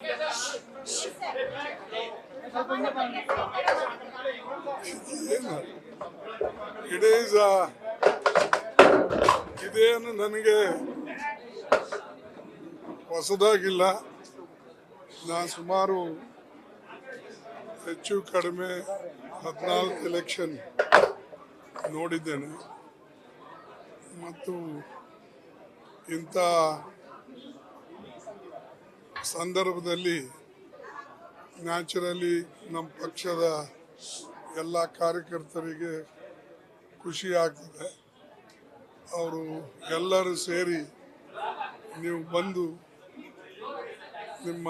It is ಇದೇನು ನನಗೆ ಹೊಸದಾಗಿಲ್ಲ. ನಾನು ಸುಮಾರು ಹೆಚ್ಚು ಕಡಿಮೆ 14 ಎಲೆಕ್ಷನ್ ನೋಡಿದ್ದೇನೆ ಮತ್ತು ಇಂಥ ಸಂದರ್ಭದಲ್ಲಿ ನ್ಯಾಚುರಲಿ ನಮ್ಮ ಪಕ್ಷದ ಎಲ್ಲ ಕಾರ್ಯಕರ್ತರಿಗೆ ಖುಷಿ ಆಗ್ತದೆ. ಅವರು ಎಲ್ಲರೂ ಸೇರಿ ನೀವು ಬಂದು ನಿಮ್ಮ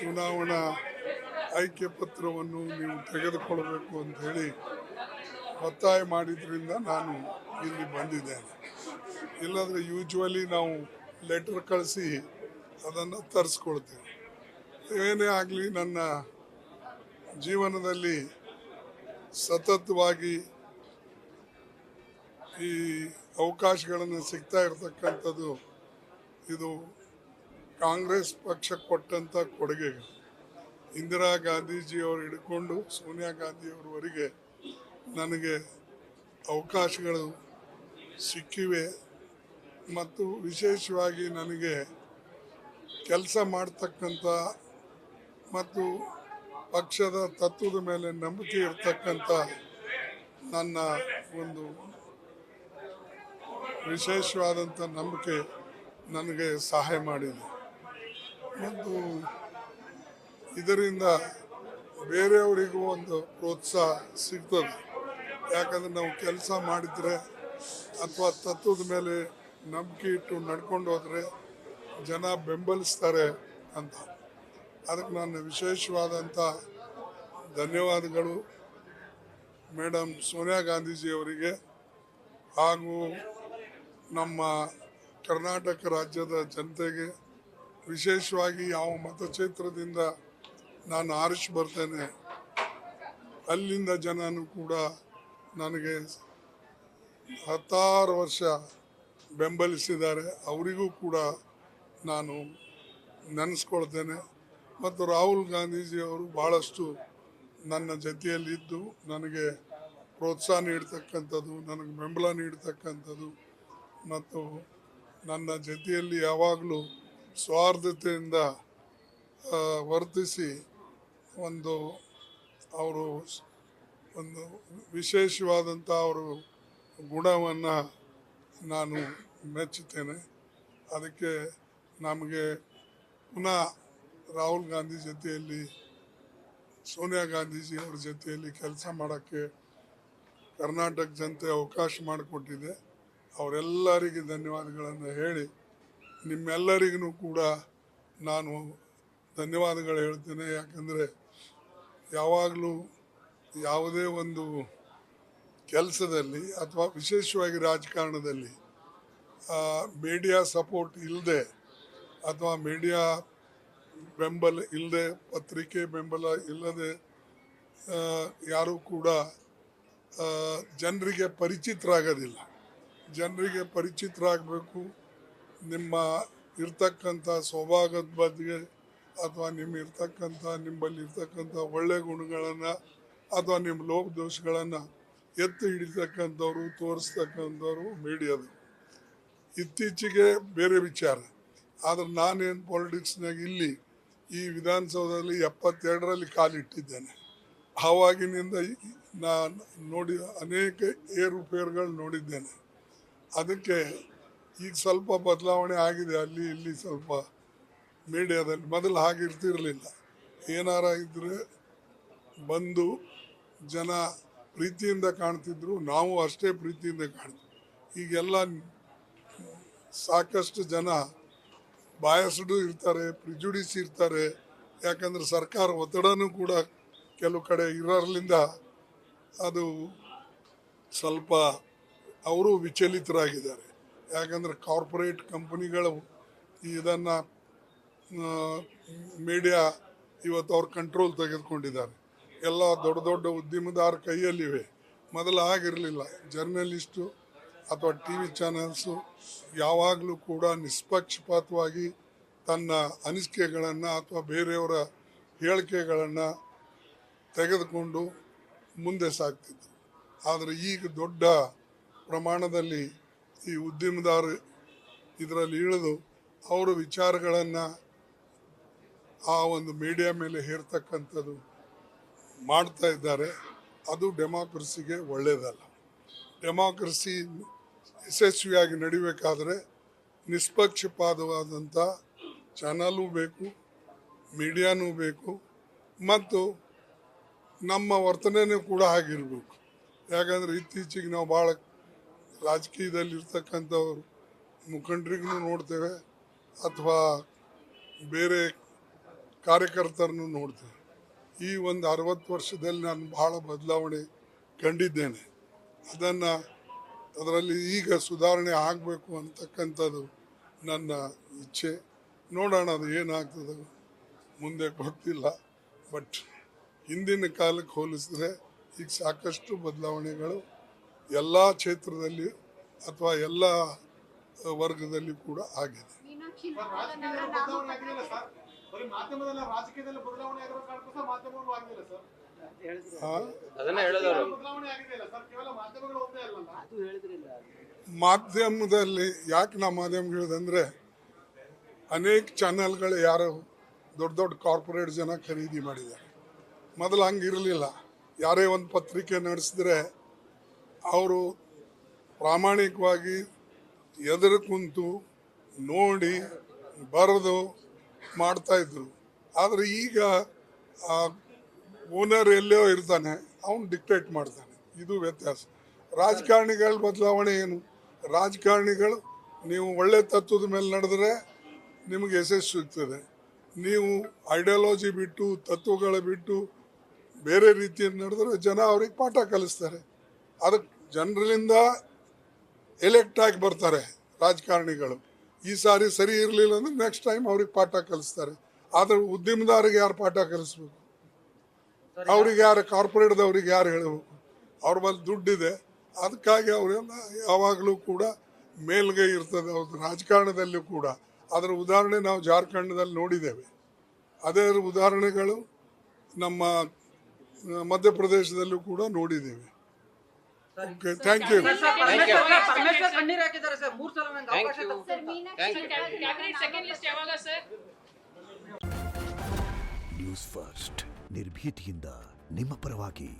ಚುನಾವಣಾ ಆಯ್ಕೆ ಪತ್ರವನ್ನು ನೀವು ತೆಗೆದುಕೊಳ್ಳಬೇಕು ಅಂತ ಹೇಳಿ ಒತ್ತಾಯ ಮಾಡಿದ್ರಿಂದ ನಾನು ಇಲ್ಲಿ ಬಂದಿದ್ದೇನೆ. ಇಲ್ಲಾಂದರೆ ಯೂಶ್ವಲಿ ನಾವು ಲೆಟರ್ ಕಳಿಸಿ ಅದನ್ನು ತರಿಸ್ಕೊಳ್ತೇವೆ. ಏನೇ ಆಗಲಿ ನನ್ನ ಜೀವನದಲ್ಲಿ ಸತತವಾಗಿ ಈ ಅವಕಾಶಗಳನ್ನು ಸಿಗ್ತಾ ಇರತಕ್ಕಂಥದ್ದು ಇದು ಕಾಂಗ್ರೆಸ್ ಪಕ್ಷ ಕೊಟ್ಟಂಥ ಕೊಡುಗೆಗಳು. ಇಂದಿರಾ ಗಾಂಧೀಜಿಯವರು ಹಿಡ್ಕೊಂಡು ಸೋನಿಯಾ ಗಾಂಧಿಯವರವರೆಗೆ ನನಗೆ ಅವಕಾಶಗಳು ಸಿಕ್ಕಿವೆ ಮತ್ತು ವಿಶೇಷವಾಗಿ ನನಗೆ ಕೆಲಸ ಮಾಡ್ತಕ್ಕಂಥ ಮತ್ತು ಪಕ್ಷದ ತತ್ವದ ಮೇಲೆ ನಂಬಿಕೆ ಇರತಕ್ಕಂಥ ನನ್ನ ಒಂದು ವಿಶೇಷವಾದಂಥ ನಂಬಿಕೆ ನನಗೆ ಸಹಾಯ ಮಾಡಿದೆ ಮತ್ತು ಇದರಿಂದ ಬೇರೆಯವರಿಗೂ ಒಂದು ಪ್ರೋತ್ಸಾಹ ಸಿಗ್ತದೆ. ಯಾಕಂದರೆ ನಾವು ಕೆಲಸ ಮಾಡಿದರೆ ಅಥವಾ ತತ್ವದ ಮೇಲೆ ನಂಬಿಕೆ ಇಟ್ಟು ನಡ್ಕೊಂಡು ಹೋದರೆ ಜನ ಬೆಂಬಲಿಸ್ತಾರೆ ಅಂತ. ಅದಕ್ಕೆ ನಾನು ವಿಶೇಷವಾದಂಥ ಧನ್ಯವಾದಗಳು ಮೇಡಮ್ ಸೋನಿಯಾ ಗಾಂಧೀಜಿಯವರಿಗೆ ಹಾಗೂ ನಮ್ಮ ಕರ್ನಾಟಕ ರಾಜ್ಯದ ಜನತೆಗೆ, ವಿಶೇಷವಾಗಿ ಯಾವ ಮತಕ್ಷೇತ್ರದಿಂದ ನಾನು ಆರಿಸಿ ಬರ್ತೇನೆ ಅಲ್ಲಿಂದ ಜನನೂ ಕೂಡ ನನಗೆ 16 ವರ್ಷ ಬೆಂಬಲಿಸಿದ್ದಾರೆ. ಅವರಿಗೂ ಕೂಡ ನಾನು ನೆನೆಸ್ಕೊಳ್ತೇನೆ. ಮತ್ತು ರಾಹುಲ್ ಗಾಂಧೀಜಿಯವರು ಭಾಳಷ್ಟು ನನ್ನ ಜೊತೆಯಲ್ಲಿದ್ದು ನನಗೆ ಪ್ರೋತ್ಸಾಹ ನೀಡ್ತಕ್ಕಂಥದ್ದು, ನನಗೆ ಬೆಂಬಲ ನೀಡ್ತಕ್ಕಂಥದ್ದು ಮತ್ತು ನನ್ನ ಜೊತೆಯಲ್ಲಿ ಯಾವಾಗಲೂ ಸ್ವಾರ್ಥತೆಯಿಂದ ವರ್ತಿಸಿ ಅವರು ಒಂದು ವಿಶೇಷವಾದಂಥ ಅವರು ಗುಣವನ್ನು ನಾನು ಮೆಚ್ಚುತ್ತೇನೆ. ಅದಕ್ಕೆ ನಮಗೆ ಪುನಃ ರಾಹುಲ್ ಗಾಂಧಿ ಜೊತೆಯಲ್ಲಿ ಸೋನಿಯಾ ಗಾಂಧೀಜಿಯವ್ರ ಜೊತೆಯಲ್ಲಿ ಕೆಲಸ ಮಾಡೋಕ್ಕೆ ಕರ್ನಾಟಕ ಜನತೆ ಅವಕಾಶ ಮಾಡಿಕೊಟ್ಟಿದೆ. ಅವರೆಲ್ಲರಿಗೆ ಧನ್ಯವಾದಗಳನ್ನು ಹೇಳಿ ನಿಮ್ಮೆಲ್ಲರಿಗೂ ಕೂಡ ನಾನು ಧನ್ಯವಾದಗಳು ಹೇಳ್ತೇನೆ. ಯಾಕಂದರೆ ಯಾವಾಗಲೂ ಯಾವುದೇ ಒಂದು ಕೆಲಸದಲ್ಲಿ ಅಥವಾ ವಿಶೇಷವಾಗಿ ರಾಜಕಾರಣದಲ್ಲಿ ಮೀಡಿಯಾ ಸಪೋರ್ಟ್ ಇಲ್ಲದೆ ಅಥವಾ ಮೀಡಿಯಾ ಬೆಂಬಲ ಇಲ್ಲದೆ, ಪತ್ರಿಕೆ ಬೆಂಬಲ ಇಲ್ಲದೆ ಯಾರೂ ಕೂಡ ಜನರಿಗೆ ಪರಿಚಿತರಾಗೋದಿಲ್ಲ. ಜನರಿಗೆ ಪರಿಚಿತರಾಗಬೇಕು. ನಿಮ್ಮ ಇರ್ತಕ್ಕಂಥ ಸ್ವಭಾವದ ಬಗ್ಗೆ ಅಥವಾ ನಿಮ್ಮಲ್ಲಿ ಇರ್ತಕ್ಕಂಥ ಒಳ್ಳೆಯ ಗುಣಗಳನ್ನು ಅಥವಾ ನಿಮ್ಮ ಲೋಪದೋಷಗಳನ್ನು ಎತ್ತಿ ಹಿಡಿತಕ್ಕಂಥವ್ರು, ತೋರಿಸ್ತಕ್ಕಂಥವ್ರು ಮೀಡಿಯಾದ. ಇತ್ತೀಚೆಗೆ ಬೇರೆ ವಿಚಾರ. ಆದರೆ ನಾನೇನು ಪಾಲಿಟಿಕ್ಸ್ನಾಗ ಇಲ್ಲಿ ಈ ವಿಧಾನಸೌಧದಲ್ಲಿ 72ರಲ್ಲಿ ಕಾಲಿಟ್ಟಿದ್ದೇನೆ. ಆವಾಗಿನಿಂದ ನಾನು ನೋಡಿ ಅನೇಕ ಏರುಪೇರುಗಳು ನೋಡಿದ್ದೇನೆ. ಅದಕ್ಕೆ ಈಗ ಸ್ವಲ್ಪ ಬದಲಾವಣೆ ಆಗಿದೆ ಅಲ್ಲಿ ಇಲ್ಲಿ ಸ್ವಲ್ಪ ಮೀಡಿಯಾದಲ್ಲಿ. ಮೊದಲು ಹಾಗಿರ್ತಿರಲಿಲ್ಲ. ಏನಾರ ಇದ್ದರೆ ಬಂದು ಜನ ಪ್ರೀತಿಯಿಂದ ಕಾಣ್ತಿದ್ರು, ನಾವು ಅಷ್ಟೇ ಪ್ರೀತಿಯಿಂದ ಕಾಣ್ತೀವಿ. ಈಗೆಲ್ಲ ಸಾಕಷ್ಟು ಜನ ಬಾಯಸ್ಡು ಇರ್ತಾರೆ, ಪ್ರಿಜುಡಿಸ್ ಇರ್ತಾರೆ. ಯಾಕಂದರೆ ಸರ್ಕಾರ ಒತ್ತಡನೂ ಕೂಡ ಕೆಲವು ಕಡೆ ಇರೋದ್ರಿಂದ ಅದು ಸ್ವಲ್ಪ ಅವರು ವಿಚಲಿತರಾಗಿದ್ದಾರೆ. ಯಾಕಂದರೆ ಕಾರ್ಪೊರೇಟ್ ಕಂಪನಿಗಳು ಇದನ್ನು ಮೀಡಿಯಾ ಇವತ್ತು ಅವ್ರ ಕಂಟ್ರೋಲ್ ತೆಗೆದುಕೊಂಡಿದ್ದಾರೆ. ಎಲ್ಲ ದೊಡ್ಡ ದೊಡ್ಡ ಉದ್ಯಮದಾರ ಕೈಯಲ್ಲಿವೆ. ಮೊದಲು ಆಗಿರಲಿಲ್ಲ. ಜರ್ನಲಿಸ್ಟು ಅಥವಾ ಟಿ ವಿ ಚಾನಲ್ಸು ಯಾವಾಗಲೂ ಕೂಡ ನಿಷ್ಪಕ್ಷಪಾತವಾಗಿ ತನ್ನ ಅನಿಸಿಕೆಗಳನ್ನು ಅಥವಾ ಬೇರೆಯವರ ಹೇಳಿಕೆಗಳನ್ನು ತೆಗೆದುಕೊಂಡು ಮುಂದೆ ಸಾಗ್ತಿದ್ರು. ಆದರೆ ಈಗ ದೊಡ್ಡ ಪ್ರಮಾಣದಲ್ಲಿ ಈ ಉದ್ಯಮದಾರ ಇದರಲ್ಲಿ ಇಳಿದು ಅವರ ವಿಚಾರಗಳನ್ನು ಆ ಒಂದು ಮೀಡಿಯಾ ಮೇಲೆ ಹೇರ್ತಕ್ಕಂಥದ್ದು ಮಾಡ್ತಾ ಇದ್ದಾರೆ. ಅದು ಡೆಮಾಕ್ರಸಿಗೆ ಒಳ್ಳೆಯದಲ್ಲ. ಡೆಮಾಕ್ರಸಿ ಯಶಸ್ವಿಯಾಗಿ ನಡಿಬೇಕಾದರೆ ನಿಷ್ಪಕ್ಷಪಾತವಾದಂಥ ಚಾನಲೂ ಬೇಕು, ಮೀಡಿಯಾನೂ ಬೇಕು, ಮತ್ತು ನಮ್ಮ ವರ್ತನೆಯೂ ಕೂಡ ಆಗಿರಬೇಕು. ಯಾಕಂದರೆ ಇತ್ತೀಚೆಗೆ ನಾವು ಭಾಳ ರಾಜಕೀಯದಲ್ಲಿ ಇರ್ತಕ್ಕಂಥವ್ರು ಮುಖಂಡರಿಗೂ ನೋಡ್ತೇವೆ ಅಥವಾ ಬೇರೆ ಕಾರ್ಯಕರ್ತರನ್ನು ನೋಡ್ತೇವೆ. ಈ ಒಂದು 60 ವರ್ಷದಲ್ಲಿ ನಾನು ಭಾಳ ಬದಲಾವಣೆ ಕಂಡಿದ್ದೇನೆ. ಅದರಲ್ಲಿ ಈಗ ಸುಧಾರಣೆ ಆಗಬೇಕು ಅಂತಕ್ಕಂಥದ್ದು ನನ್ನ ಇಚ್ಛೆ. ನೋಡೋಣ ಅದು ಏನಾಗ್ತದೆ ಮುಂದೆ ಗೊತ್ತಿಲ್ಲ. ಬಟ್ ಹಿಂದಿನ ಕಾಲಕ್ಕೆ ಹೋಲಿಸಿದ್ರೆ ಈಗ ಸಾಕಷ್ಟು ಬದಲಾವಣೆಗಳು ಎಲ್ಲ ಕ್ಷೇತ್ರದಲ್ಲಿ ಅಥವಾ ಎಲ್ಲ ವರ್ಗದಲ್ಲಿ ಕೂಡ ಆಗಿದೆ. ಮಾಧ್ಯಮದಲ್ಲಿ ಯಾಕೆ ನಾ ಮಾಧ್ಯಮ ಹೇಳಿದಂದ್ರೆ ಅನೇಕ ಚಾನೆಲ್ಗಳು ಯಾರು ದೊಡ್ಡ ದೊಡ್ಡ ಕಾರ್ಪೊರೇಟ್ ಜನ ಖರೀದಿ ಮಾಡಿದ್ದಾರೆ. ಮೊದಲು ಹಂಗಿರಲಿಲ್ಲ. ಯಾರೇ ಒಂದು ಪತ್ರಿಕೆ ನಡೆಸಿದ್ರೆ ಅವರು ಪ್ರಾಮಾಣಿಕವಾಗಿ ಎದುರು ಕುಂತು ನೋಡಿ ಬರೆದು ಮಾಡ್ತಾಯಿದ್ರು. ಆದರೆ ಈಗ ಓನರ್ ಎಲ್ಲೋ ಇರ್ತಾನೆ, ಅವನು ಡಿಕ್ಟೇಟ್ ಮಾಡ್ತಾನೆ. ಇದು ವ್ಯತ್ಯಾಸ. ರಾಜಕಾರಣಿಗಳ ಬದಲಾವಣೆ ಏನು? ರಾಜಕಾರಣಿಗಳು ನೀವು ಒಳ್ಳೆ ತತ್ವದ ಮೇಲೆ ನಡೆದ್ರೆ ನಿಮಗೆ ಯಶಸ್ಸು ಸಿಗ್ತದೆ. ನೀವು ಐಡಿಯಾಲಜಿ ಬಿಟ್ಟು ತತ್ವಗಳ ಬಿಟ್ಟು ಬೇರೆ ರೀತಿಯಲ್ಲಿ ನಡೆದ್ರೆ ಜನ ಅವ್ರಿಗೆ ಪಾಠ ಕಲಿಸ್ತಾರೆ. ಅದಕ್ಕೆ ಜನರಿಂದ ಎಲೆಕ್ಟ್ ಆಗಿ ಬರ್ತಾರೆ ರಾಜಕಾರಣಿಗಳು. ಈ ಸಾರಿ ಸರಿ ಇರಲಿಲ್ಲ ಅಂದ್ರೆ ನೆಕ್ಸ್ಟ್ ಟೈಮ್ ಅವ್ರಿಗೆ ಪಾಠ ಕಲಿಸ್ತಾರೆ. ಆದರೆ ಉದ್ಯಮದಾರಿಗೆ ಯಾರು ಪಾಠ ಕಲಿಸ್ಬೇಕು? ಅವ್ರಿಗೆ ಯಾರು ಕಾರ್ಪೊರೇಟ್ದವ್ರಿಗೆ ಯಾರು ಹೇಳಬೇಕು? ಅವ್ರ ಬಳಿ ದುಡ್ಡಿದೆ, ಅದಕ್ಕಾಗಿ ಅವರೆಲ್ಲ ಯಾವಾಗಲೂ ಕೂಡ ಮೇಲ್ಗೈ ಇರ್ತದೆ. ಅವ್ರ ರಾಜಕಾರಣದಲ್ಲೂ ಕೂಡ ಅದರ ಉದಾಹರಣೆ ನಾವು ಜಾರ್ಖಂಡದಲ್ಲಿ ನೋಡಿದ್ದೇವೆ. ಅದೇ ಉದಾಹರಣೆಗಳು ನಮ್ಮ ಮಧ್ಯಪ್ರದೇಶದಲ್ಲೂ ಕೂಡ ನೋಡಿದ್ದೇವೆ. Okay, thank you. News first ನಿರ್ಭೀತಿಯಿಂದ ನಿಮ್ಮ ಪರವಾಗಿ.